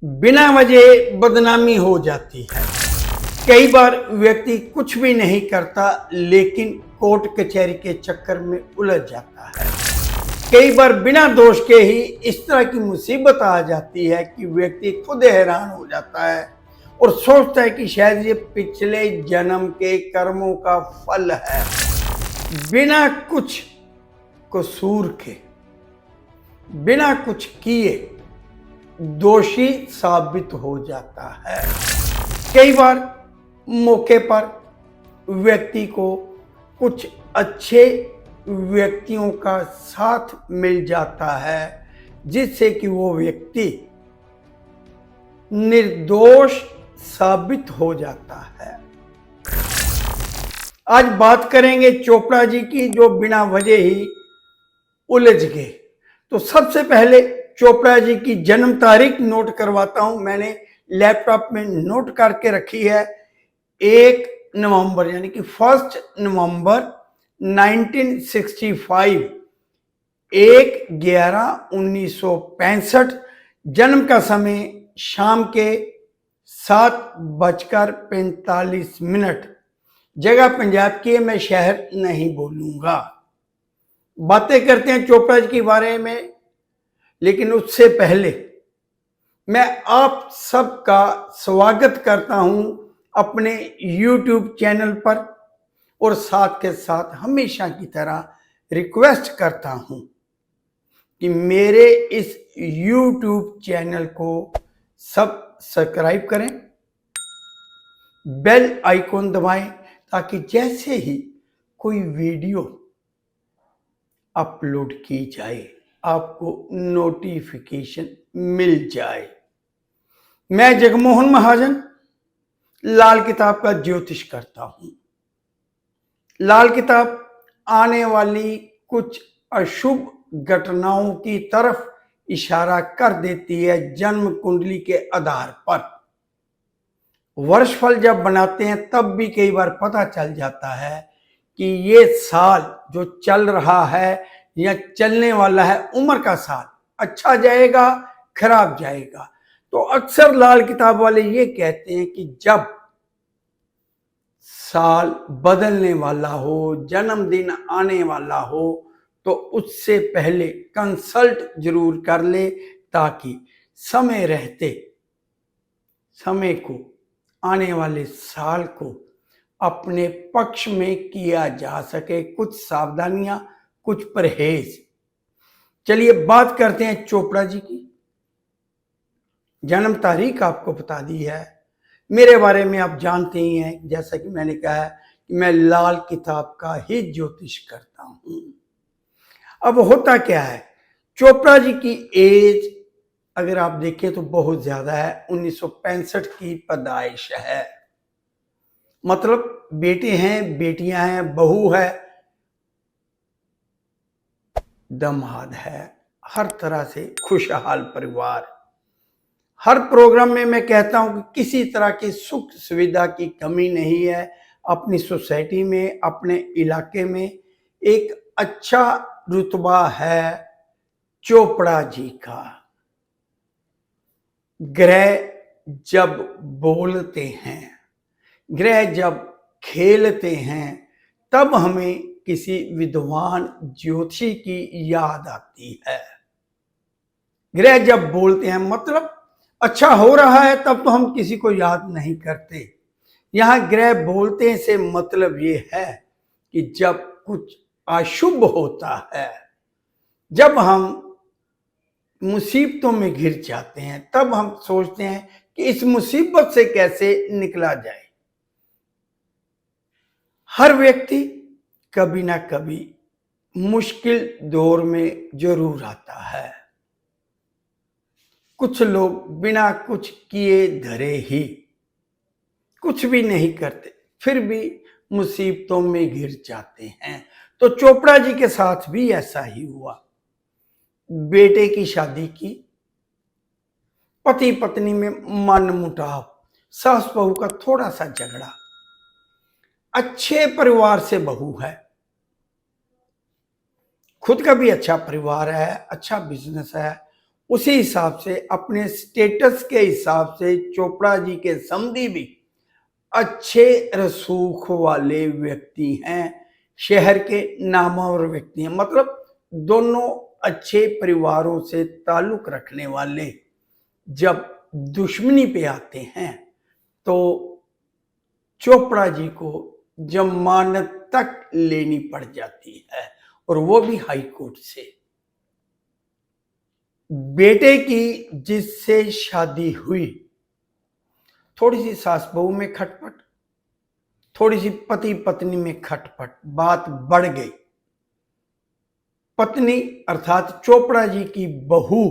बिना वजह बदनामी हो जाती है। कई बार व्यक्ति कुछ भी नहीं करता लेकिन कोर्ट कचहरी के चक्कर में उलझ जाता है। कई बार बिना दोष के ही इस तरह की मुसीबत आ जाती है कि व्यक्ति खुद हैरान हो जाता है और सोचता है कि शायद ये पिछले जन्म के कर्मों का फल है। बिना कुछ कसूर के, बिना कुछ किए दोषी साबित हो जाता है। कई बार मौके पर व्यक्ति को कुछ अच्छे व्यक्तियों का साथ मिल जाता है जिससे कि वो व्यक्ति निर्दोष साबित हो जाता है। आज बात करेंगे चोपड़ा जी की, जो बिना वजह ही उलझ गए। तो सबसे पहले चोपड़ा जी की जन्म तारीख नोट करवाता हूं। मैंने लैपटॉप में नोट करके रखी है। 1 नवंबर यानी कि 1 नवंबर 1965, 1/11/1965। जन्म का समय शाम के 7:45। जगह पंजाब की है, मैं शहर नहीं बोलूंगा। बातें करते हैं चोपड़ा जी के बारे में, लेकिन उससे पहले मैं आप सबका स्वागत करता हूं अपने YouTube चैनल पर, और साथ के साथ हमेशा की तरह रिक्वेस्ट करता हूं कि मेरे इस YouTube चैनल को सब्सक्राइब करें, बेल आइकॉन दबाएं ताकि जैसे ही कोई वीडियो अपलोड की जाए आपको नोटिफिकेशन मिल जाए। मैं जगमोहन महाजन लाल किताब का ज्योतिष करता हूं। लाल किताब आने वाली कुछ अशुभ घटनाओं की तरफ इशारा कर देती है जन्म कुंडली के आधार पर। वर्षफल जब बनाते हैं तब भी कई बार पता चल जाता है कि ये साल जो चल रहा है या चलने वाला है, उम्र का साल, अच्छा जाएगा खराब जाएगा। तो अक्सर लाल किताब वाले ये कहते हैं कि जब साल बदलने वाला हो, जन्मदिन आने वाला हो, तो उससे पहले कंसल्ट जरूर कर ले ताकि समय रहते समय को, आने वाले साल को अपने पक्ष में किया जा सके। कुछ सावधानियां, कुछ परहेज। चलिए बात करते हैं चोपड़ा जी की। जन्म तारीख आपको बता दी है। मेरे बारे में आप जानते ही हैं, जैसा कि मैंने कहा है कि मैं लाल किताब का ही ज्योतिष करता हूं। अब होता क्या है, चोपड़ा जी की एज अगर आप देखें तो बहुत ज्यादा है। 1965 की पैदाइश है, मतलब बेटे हैं, बेटियां हैं, बहू है, दामाद है, हर तरह से खुशहाल परिवार। हर प्रोग्राम में मैं कहता हूं कि किसी तरह की सुख सुविधा की कमी नहीं है। अपनी सोसाइटी में, अपने इलाके में एक अच्छा रुतबा है चोपड़ा जी का। ग्रह जब बोलते हैं, ग्रह जब खेलते हैं, तब हमें किसी विद्वान ज्योतिषी की याद आती है। ग्रह जब बोलते हैं मतलब अच्छा हो रहा है, तब तो हम किसी को याद नहीं करते। यहां ग्रह बोलते से मतलब ये है कि जब कुछ अशुभ होता है, जब हम मुसीबतों में घिर जाते हैं, तब हम सोचते हैं कि इस मुसीबत से कैसे निकला जाए। हर व्यक्ति कभी ना कभी मुश्किल दौर में जरूर आता है। कुछ लोग बिना कुछ किए धरे ही कुछ भी नहीं करते, फिर भी मुसीबतों में घिर जाते हैं। तो चोपड़ा जी के साथ भी ऐसा ही हुआ। बेटे की शादी की, पति पत्नी में मनमुटाव, सास बहू का थोड़ा सा झगड़ा। अच्छे परिवार से बहू है, खुद का भी अच्छा परिवार है, अच्छा बिजनेस है, उसी हिसाब से, अपने स्टेटस के हिसाब से चोपड़ा जी के समधी भी अच्छे रसूख वाले व्यक्ति हैं, शहर के नामवर व्यक्ति हैं, मतलब दोनों अच्छे परिवारों से ताल्लुक रखने वाले जब दुश्मनी पे आते हैं तो चोपड़ा जी को जमानत तक लेनी पड़ जाती है, और वो भी हाई कोर्ट से। बेटे की जिससे शादी हुई, थोड़ी सी सास बहू में खटपट, थोड़ी सी पति पत्नी में खटपट, बात बढ़ गई। पत्नी अर्थात चोपड़ा जी की बहू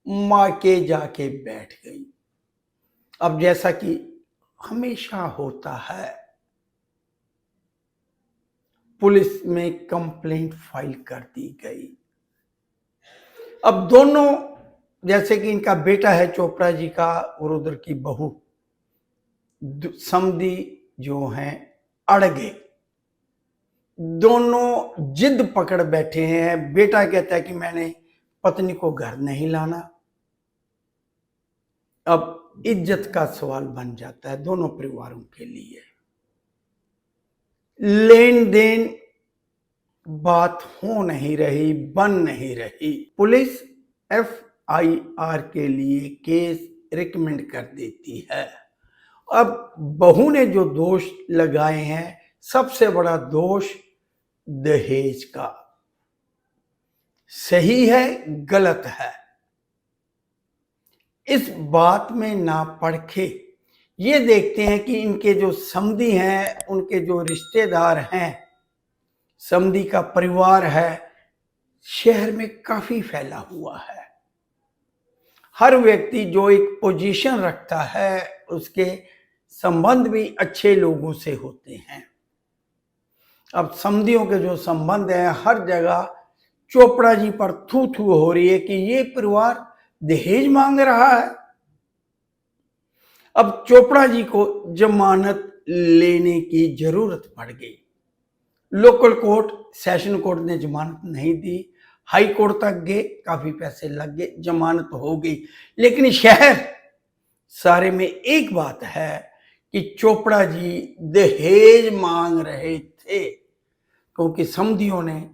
मां के जाके बैठ गई। अब जैसा कि हमेशा होता है, पुलिस में कंप्लेंट फाइल कर दी गई। अब दोनों, जैसे कि इनका बेटा है चोपड़ा जी का और उधर की बहू, समधी जो हैं अड़ गए। दोनों जिद पकड़ बैठे हैं। बेटा कहता है कि मैंने पत्नी को घर नहीं लाना। अब इज्जत का सवाल बन जाता है दोनों परिवारों के लिए। लेन देन बात हो नहीं रही, बन नहीं रही। पुलिस FIR के लिए केस रिकमेंड कर देती है। अब बहू ने जो दोष लगाए हैं, सबसे बड़ा दोष दहेज का। सही है गलत है, इस बात में ना परखे ये देखते हैं कि इनके जो समधी हैं, उनके जो रिश्तेदार हैं, समधी का परिवार है, शहर में काफी फैला हुआ है। हर व्यक्ति जो एक पोजीशन रखता है, उसके संबंध भी अच्छे लोगों से होते हैं। अब समधियों के जो संबंध हैं, हर जगह चोपड़ा जी पर थू थू हो रही है कि ये परिवार दहेज मांग रहा है। अब चोपड़ा जी को जमानत लेने की जरूरत पड़ गई। लोकल कोर्ट, सेशन कोर्ट ने जमानत नहीं दी, हाई कोर्ट तक गए, काफी पैसे लग गए, जमानत हो गई। लेकिन शहर सारे में एक बात है कि चोपड़ा जी दहेज मांग रहे थे, क्योंकि समधियों ने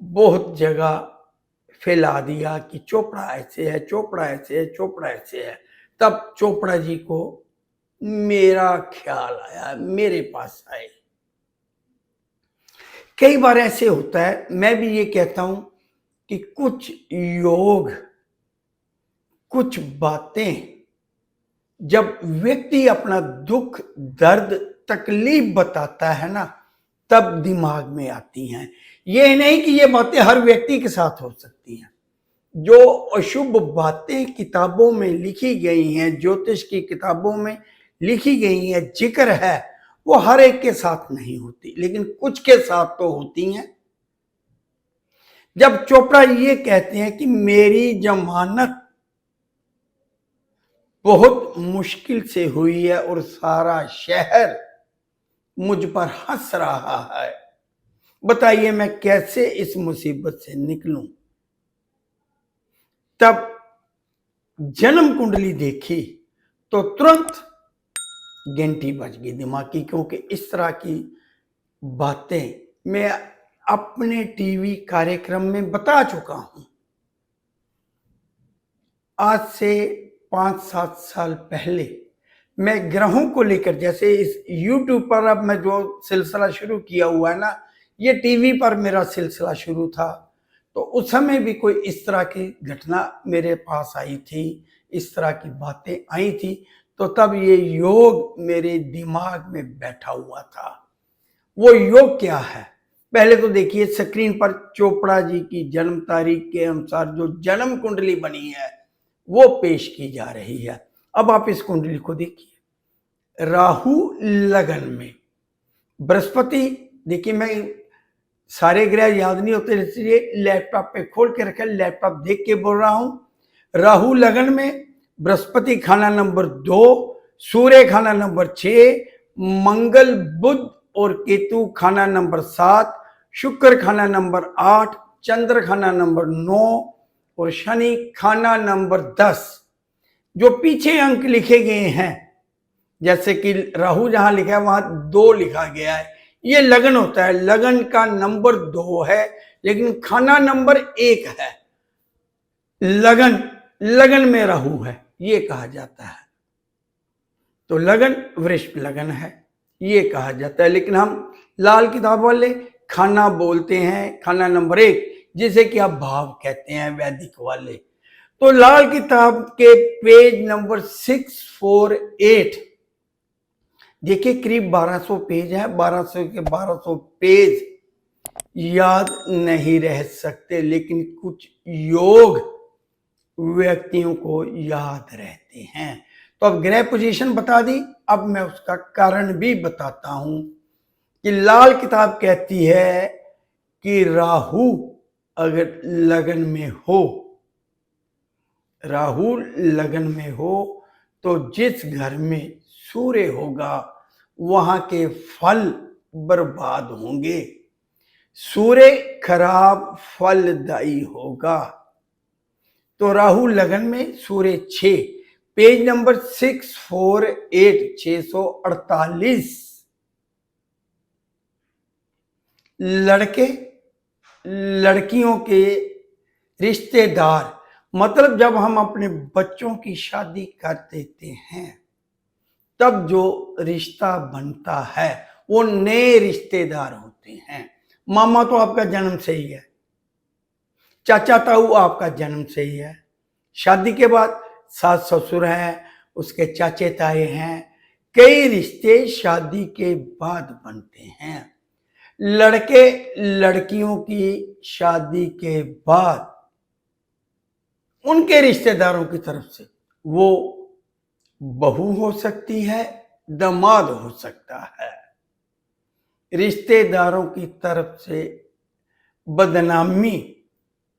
बहुत जगह फैला दिया कि चोपड़ा ऐसे है, चोपड़ा ऐसे है, चोपड़ा ऐसे है। तब चोपड़ा जी को मेरा ख्याल आया, मेरे पास आए। कई बार ऐसे होता है, मैं भी ये कहता हूं कि कुछ योग, कुछ बातें जब व्यक्ति अपना दुख दर्द तकलीफ बताता है ना, तब दिमाग में आती हैं। ये नहीं कि ये बातें हर व्यक्ति के साथ हो सकती हैं। जो अशुभ बातें किताबों में लिखी गई हैं, ज्योतिष की किताबों में लिखी गई हैं, जिक्र है, वो हर एक के साथ नहीं होती, लेकिन कुछ के साथ तो होती हैं। जब चोपड़ा ये कहते हैं कि मेरी जमानत बहुत मुश्किल से हुई है और सारा शहर मुझ पर हंस रहा है, बताइए मैं कैसे इस मुसीबत से निकलूं। तब जन्म कुंडली देखी तो तुरंत घंटी बज गई दिमाग की, क्योंकि इस तरह की बातें मैं अपने टीवी कार्यक्रम में बता चुका हूं। आज से 5-7 साल पहले मैं ग्रहों को लेकर, जैसे इस YouTube पर अब मैं जो सिलसिला शुरू किया हुआ है ना, ये टीवी पर मेरा सिलसिला शुरू था, तो उस समय भी कोई इस तरह की घटना मेरे पास आई थी, इस तरह की बातें आई थी, तो तब ये योग मेरे दिमाग में बैठा हुआ था। वो योग क्या है, पहले तो देखिए स्क्रीन पर चोपड़ा जी की जन्म तारीख के अनुसार जो जन्म कुंडली बनी है वो पेश की जा रही है। अब आप इस कुंडली को देखिए। राहु लगन में, बृहस्पति, देखिए मैं सारे ग्रह याद नहीं होते इसलिए लैपटॉप पे खोल के रखा, लैपटॉप देख के बोल रहा हूं। राहु लगन में, बृहस्पति खाना नंबर 2, सूर्य खाना नंबर 6, मंगल बुध और केतु खाना नंबर 7, शुक्र खाना नंबर 8, चंद्र खाना नंबर 9, और शनि खाना नंबर 10। जो पीछे अंक लिखे गए हैं, जैसे कि राहु जहां लिखा है वहां 2 लिखा गया है, ये लगन होता है। लगन का नंबर 2 है, लेकिन खाना नंबर 1 है। लगन, लगन में राहु है, ये कहा जाता है। तो लगन वृश्चिक लगन है, ये कहा जाता है। लेकिन हम लाल किताब वाले खाना बोलते हैं, खाना नंबर 1, जिसे कि आप भाव कहते हैं वैदिक वाले। तो लाल किताब के पेज नंबर 648, देखिए करीब 1200 पेज है। 1200 के 1200 पेज याद नहीं रह सकते, लेकिन कुछ योग व्यक्तियों को याद रहते हैं। तो अब ग्रह पोजीशन बता दी, अब मैं उसका कारण भी बताता हूं कि लाल किताब कहती है कि राहु अगर लगन में हो, राहु लगन में हो तो जिस घर में सूर्य होगा वहां के फल बर्बाद होंगे। सूर्य खराब फलदायी होगा। तो राहु लगन में, सूर्य 6, पेज नंबर 648, 648। लड़के लड़कियों के रिश्तेदार, मतलब जब हम अपने बच्चों की शादी कर देते हैं तब जो रिश्ता बनता है वो नए रिश्तेदार होते हैं। मामा तो आपका जन्म से ही है, चाचा ताऊ आपका जन्म से ही है। शादी के बाद सास ससुर हैं, उसके चाचे ताए हैं। कई रिश्ते शादी के बाद बनते हैं। लड़के लड़कियों की शादी के बाद उनके रिश्तेदारों की तरफ से, वो बहू हो सकती है, दामाद हो सकता है, रिश्तेदारों की तरफ से बदनामी,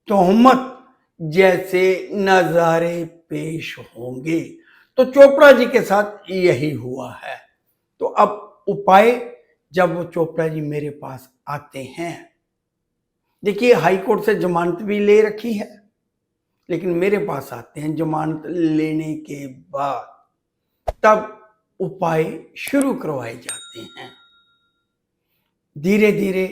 तोहमत जैसे नजारे पेश होंगे। तो चोपड़ा जी के साथ यही हुआ है। तो अब उपाय, जब वो चोपड़ा जी मेरे पास आते हैं, देखिए हाई कोर्ट से जमानत भी ले रखी है, लेकिन मेरे पास आते हैं जमानत लेने के बाद, तब उपाय शुरू करवाए जाते हैं। धीरे धीरे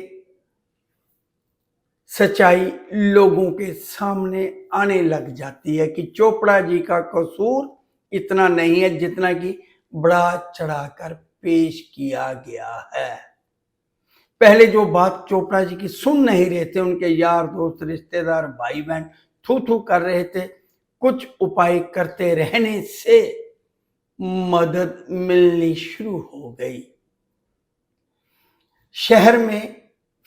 सच्चाई लोगों के सामने आने लग जाती है कि चोपड़ा जी का कसूर इतना नहीं है जितना कि बढ़ा चढ़ाकर पेश किया गया है। पहले जो बात चोपड़ा जी की सुन नहीं रहे थे, उनके यार दोस्त रिश्तेदार भाई बहन थू थू कर रहे थे। कुछ उपाय करते रहने से मदद मिलनी शुरू हो गई। शहर में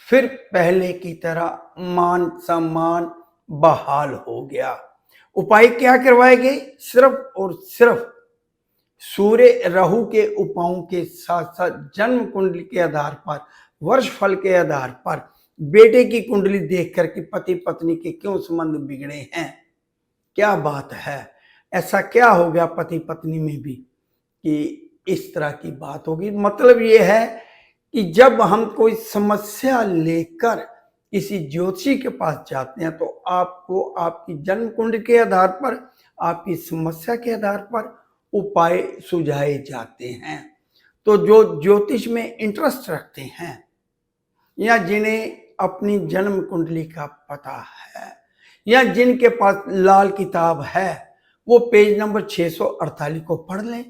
फिर पहले की तरह मान सम्मान बहाल हो गया। उपाय क्या करवाए गए? सिर्फ और सिर्फ सूर्य राहु के उपायों के साथ साथ जन्म कुंडली के आधार पर, वर्ष फल के आधार पर, बेटे की कुंडली देख करके पति पत्नी के क्यों संबंध बिगड़े हैं, क्या बात है, ऐसा क्या हो गया पति पत्नी में भी कि इस तरह की बात होगी। मतलब ये है कि जब हम कोई समस्या लेकर किसी ज्योतिषी के पास जाते हैं तो आपको आपकी जन्म कुंडली के आधार पर, आपकी समस्या के आधार पर उपाय सुझाए जाते हैं। तो जो ज्योतिष में इंटरेस्ट रखते हैं या जिन्हें अपनी जन्म कुंडली का पता है या जिनके पास लाल किताब है, वो पेज नंबर 648 को पढ़ लें।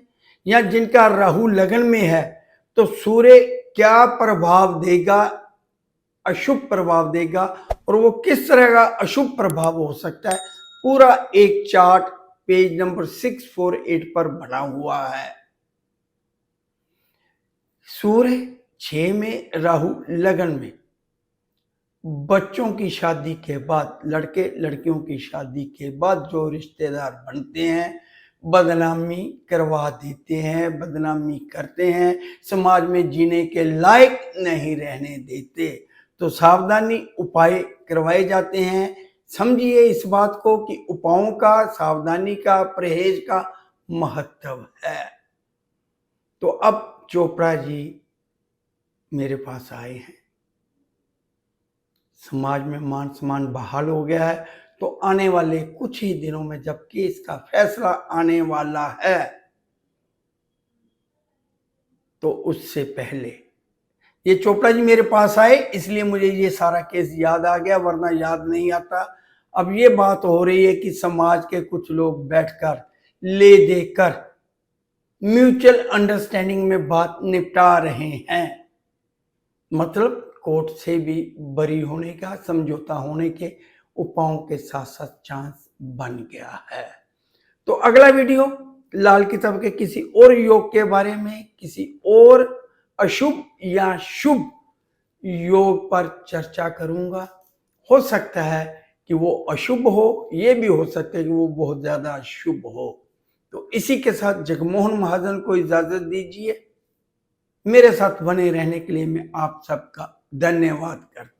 या जिनका राहु लगन में है तो सूर्य क्या प्रभाव देगा, अशुभ प्रभाव देगा, और वो किस तरह का अशुभ प्रभाव हो सकता है, पूरा एक चार्ट पेज नंबर 648 पर बना हुआ है। सूर्य 6 में, राहु लगन में, बच्चों की शादी के बाद, लड़के लड़कियों की शादी के बाद जो रिश्तेदार बनते हैं बदनामी करवा देते हैं, बदनामी करते हैं, समाज में जीने के लायक नहीं रहने देते। तो सावधानी उपाय करवाए जाते हैं। समझिए इस बात को कि उपायों का, सावधानी का, परहेज का महत्व है। तो अब चोपड़ा जी मेरे पास आए हैं, समाज में मान सम्मान बहाल हो गया है, तो आने वाले कुछ ही दिनों में जब केस का फैसला आने वाला है, तो उससे पहले ये चोपड़ा जी मेरे पास आए, इसलिए मुझे ये सारा केस याद आ गया, वरना याद नहीं आता। अब ये बात हो रही है कि समाज के कुछ लोग बैठकर ले देकर म्यूचुअल अंडरस्टैंडिंग में बात निपटा रहे हैं, मतलब कोर्ट से भी बरी होने का, समझौता होने के उपायों के साथ साथ चांस बन गया है। तो अगला वीडियो लाल किताब के किसी और योग के बारे में, किसी और अशुभ या शुभ योग पर चर्चा करूंगा। हो सकता है कि वो अशुभ हो, ये भी हो सकता है कि वो बहुत ज्यादा शुभ हो। तो इसी के साथ जगमोहन महाजन को इजाजत दीजिए। मेरे साथ बने रहने के लिए मैं आप सबका धन्यवाद करता हूं।